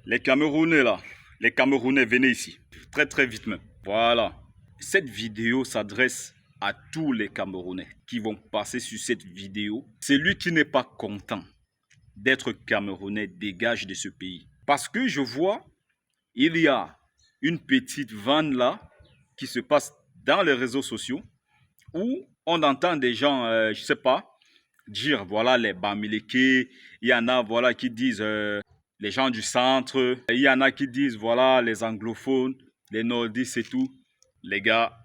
Les Camerounais là, les Camerounais, venez ici. Très très vite même. Voilà. Cette vidéo s'adresse à tous les Camerounais qui vont passer sur cette vidéo. Celui qui n'est pas content d'être Camerounais dégage de ce pays. Parce que je vois, il y a une petite vanne là qui se passe dans les réseaux sociaux où on entend des gens, je sais pas, dire voilà les Bamileke, il y en a voilà qui disent les gens du centre, il y en a qui disent voilà les anglophones, les nordistes et tout. Les gars,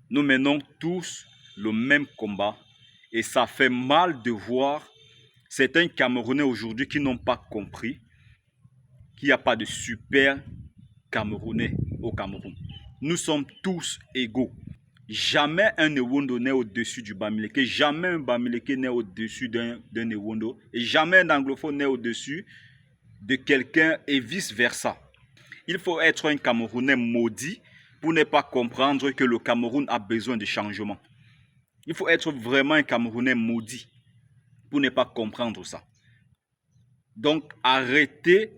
nous menons tous le même combat et ça fait mal de voir certains Camerounais aujourd'hui qui n'ont pas compris qu'il n'y a pas de super Camerounais au Cameroun. Nous sommes tous égaux. Jamais un Ewondo n'est au-dessus du Bamileke, jamais un Bamileke n'est au-dessus d'un Ewondo, et jamais un anglophone n'est au-dessus de quelqu'un et vice-versa. Il faut être un Camerounais maudit pour ne pas comprendre que le Cameroun a besoin de changement. Il faut être vraiment un Camerounais maudit pour ne pas comprendre ça. Donc arrêtez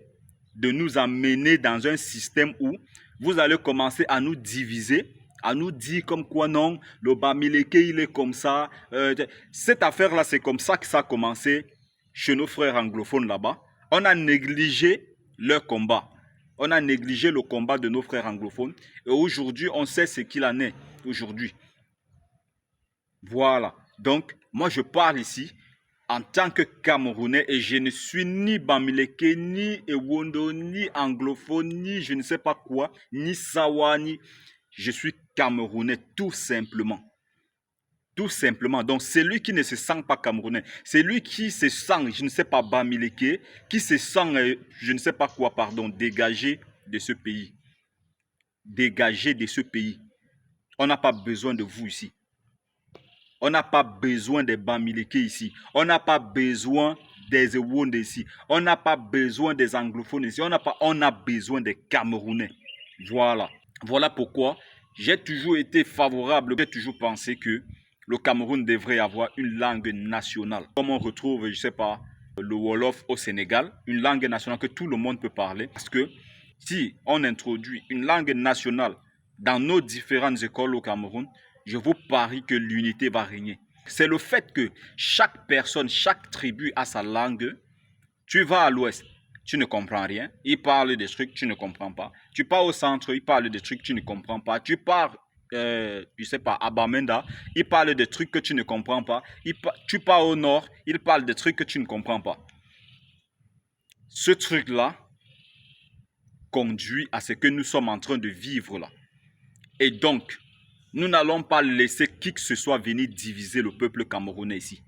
de nous amener dans un système où vous allez commencer à nous diviser, à nous dire comme quoi non, le Bamileke il est comme ça. Cette affaire-là, c'est comme ça que ça a commencé chez nos frères anglophones là-bas. On a négligé leur combat. On a négligé le combat de nos frères anglophones. Et aujourd'hui, on sait ce qu'il en est aujourd'hui. Voilà. Donc, moi, je parle ici en tant que Camerounais et je ne suis ni Bamileke, ni Ewondo, ni anglophone, ni je ne sais pas quoi, ni Sawani. Je suis Camerounais tout simplement. Tout simplement. Donc, celui qui ne se sent pas Camerounais, celui qui se sent, je ne sais pas, Bamileke, qui se sent, je ne sais pas quoi, pardon, dégagé de ce pays. Dégagé de ce pays. On n'a pas besoin de vous ici. On n'a pas besoin des Bamileke ici. On n'a pas besoin des Ewonde ici. On n'a pas besoin des anglophones ici. On a besoin des Camerounais. Voilà. Voilà pourquoi j'ai toujours été favorable. J'ai toujours pensé que le Cameroun devrait avoir une langue nationale. Comme on retrouve, je ne sais pas, le Wolof au Sénégal. Une langue nationale que tout le monde peut parler. Parce que si on introduit une langue nationale dans nos différentes écoles au Cameroun, je vous parie que l'unité va régner. C'est le fait que chaque personne, chaque tribu a sa langue. Tu vas à l'ouest, tu ne comprends rien. Ils parlent des trucs, tu ne comprends pas. Tu pars au centre, ils parlent des trucs, tu ne comprends pas. Tu pars, je sais pas, à Bamenda, ils parlent des trucs que tu ne comprends pas. Tu pars au nord, ils parlent des trucs que tu ne comprends pas. Ce truc-là conduit à ce que nous sommes en train de vivre là. Et donc, nous n'allons pas laisser qui que ce soit venir diviser le peuple camerounais ici.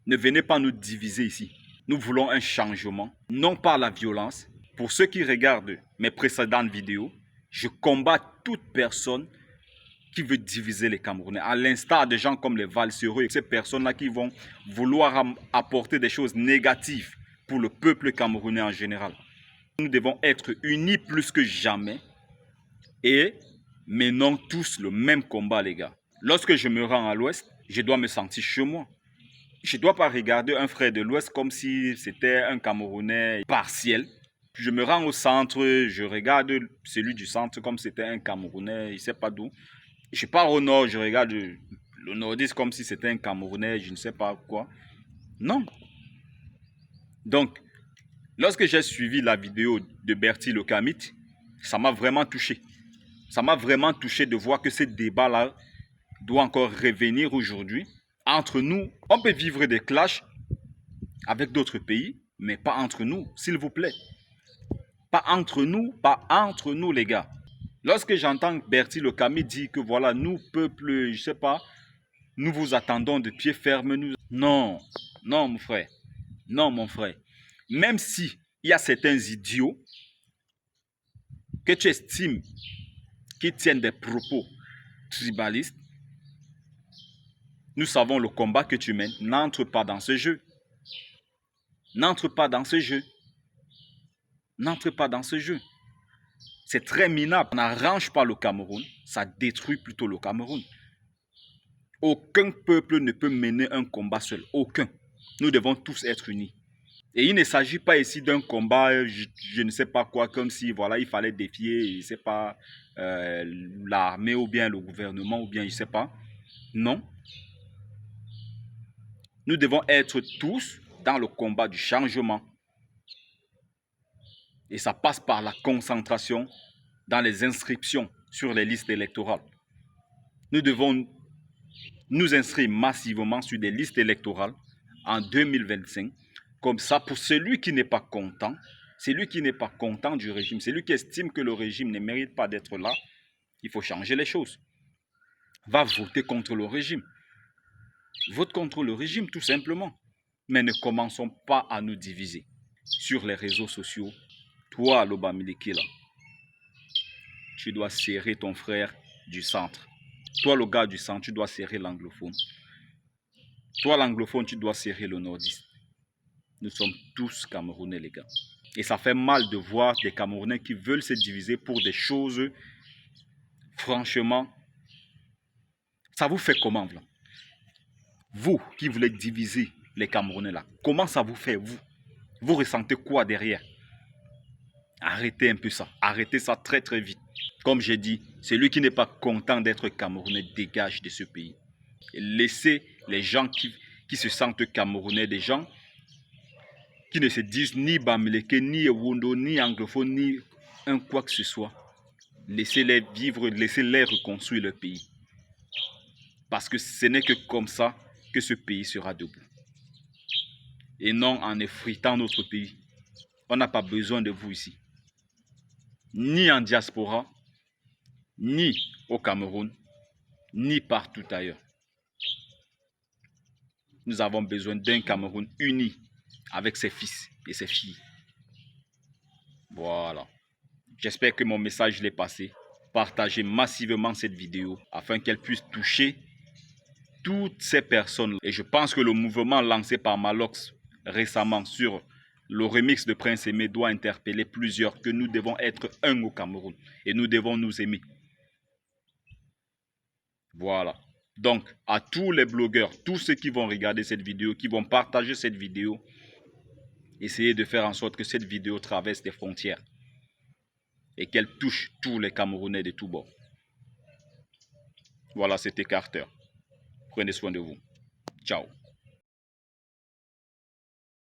Ne venez pas nous diviser ici. Nous voulons un changement, non par la violence. Pour ceux qui regardent mes précédentes vidéos, je combats toute personne qui veut diviser les Camerounais. À l'instar de gens comme les Valsereux, ces personnes-là qui vont vouloir apporter des choses négatives pour le peuple camerounais en général. Nous devons être unis plus que jamais et menons tous le même combat, les gars. Lorsque je me rends à l'ouest, je dois me sentir chez moi. Je ne dois pas regarder un frère de l'ouest comme si c'était un Camerounais partiel. Je me rends au centre, je regarde celui du centre comme si c'était un Camerounais, il ne sait pas d'où. Je pars au nord, je regarde le nordiste comme si c'était un Camerounais, je ne sais pas quoi. Non. Donc, lorsque j'ai suivi la vidéo de Bertie le Kamit, ça m'a vraiment touché. Ça m'a vraiment touché de voir que ce débat-là doit encore revenir aujourd'hui. Entre nous, on peut vivre des clashs avec d'autres pays, mais pas entre nous, s'il vous plaît. Pas entre nous, les gars. Lorsque j'entends Bertie le Kamit dire que voilà, nous, peuple, je sais pas, nous vous attendons de pied ferme. Non, non, mon frère. Non, mon frère. Même si il y a certains idiots que tu estimes qui tiennent des propos tribalistes, nous savons le combat que tu mènes. N'entre pas dans ce jeu. N'entre pas dans ce jeu. N'entre pas dans ce jeu. C'est très minable. Ça n'arrange pas le Cameroun, ça détruit plutôt le Cameroun. Aucun peuple ne peut mener un combat seul. Aucun. Nous devons tous être unis. Et il ne s'agit pas ici d'un combat, je ne sais pas quoi, comme si voilà, il fallait défier, je ne sais pas, l'armée ou bien le gouvernement ou bien je ne sais pas. Non. Nous devons être tous dans le combat du changement. Et ça passe par la concentration dans les inscriptions sur les listes électorales. Nous devons nous inscrire massivement sur des listes électorales en 2025. Comme ça, pour celui qui n'est pas content, celui qui n'est pas content du régime, celui qui estime que le régime ne mérite pas d'être là, il faut changer les choses. Va voter contre le régime. Vote contre le régime, tout simplement. Mais ne commençons pas à nous diviser sur les réseaux sociaux. Toi, Loba Miliki, là, tu dois serrer ton frère du centre. Toi, le gars du centre, tu dois serrer l'anglophone. Toi, l'anglophone, tu dois serrer le nordiste. Nous sommes tous Camerounais, les gars. Et ça fait mal de voir des Camerounais qui veulent se diviser pour des choses, franchement, ça vous fait comment, là? Vous qui voulez diviser les Camerounais, là, comment ça vous fait, vous? Vous ressentez quoi derrière? Arrêtez un peu ça. Arrêtez ça très très vite. Comme j'ai dit, celui qui n'est pas content d'être Camerounais dégage de ce pays. Et laissez les gens qui se sentent Camerounais, des gens qui ne se disent ni Bamileke, ni Ewondo, ni anglophone, ni un quoi que ce soit. Laissez-les vivre, laissez-les reconstruire le pays. Parce que ce n'est que comme ça que ce pays sera debout. Et non en effritant notre pays. On n'a pas besoin de vous ici. Ni en diaspora, ni au Cameroun, ni partout ailleurs. Nous avons besoin d'un Cameroun uni avec ses fils et ses filles. Voilà. J'espère que mon message l'est passé. Partagez massivement cette vidéo afin qu'elle puisse toucher toutes ces personnes. Et je pense que le mouvement lancé par Malox récemment sur le remix de Prince Aimé doit interpeller plusieurs, que nous devons être un au Cameroun et nous devons nous aimer. Voilà. Donc, à tous les blogueurs, tous ceux qui vont regarder cette vidéo, qui vont partager cette vidéo, essayez de faire en sorte que cette vidéo traverse les frontières et qu'elle touche tous les Camerounais de tous bords. Voilà, c'était Carter. Prenez soin de vous. Ciao.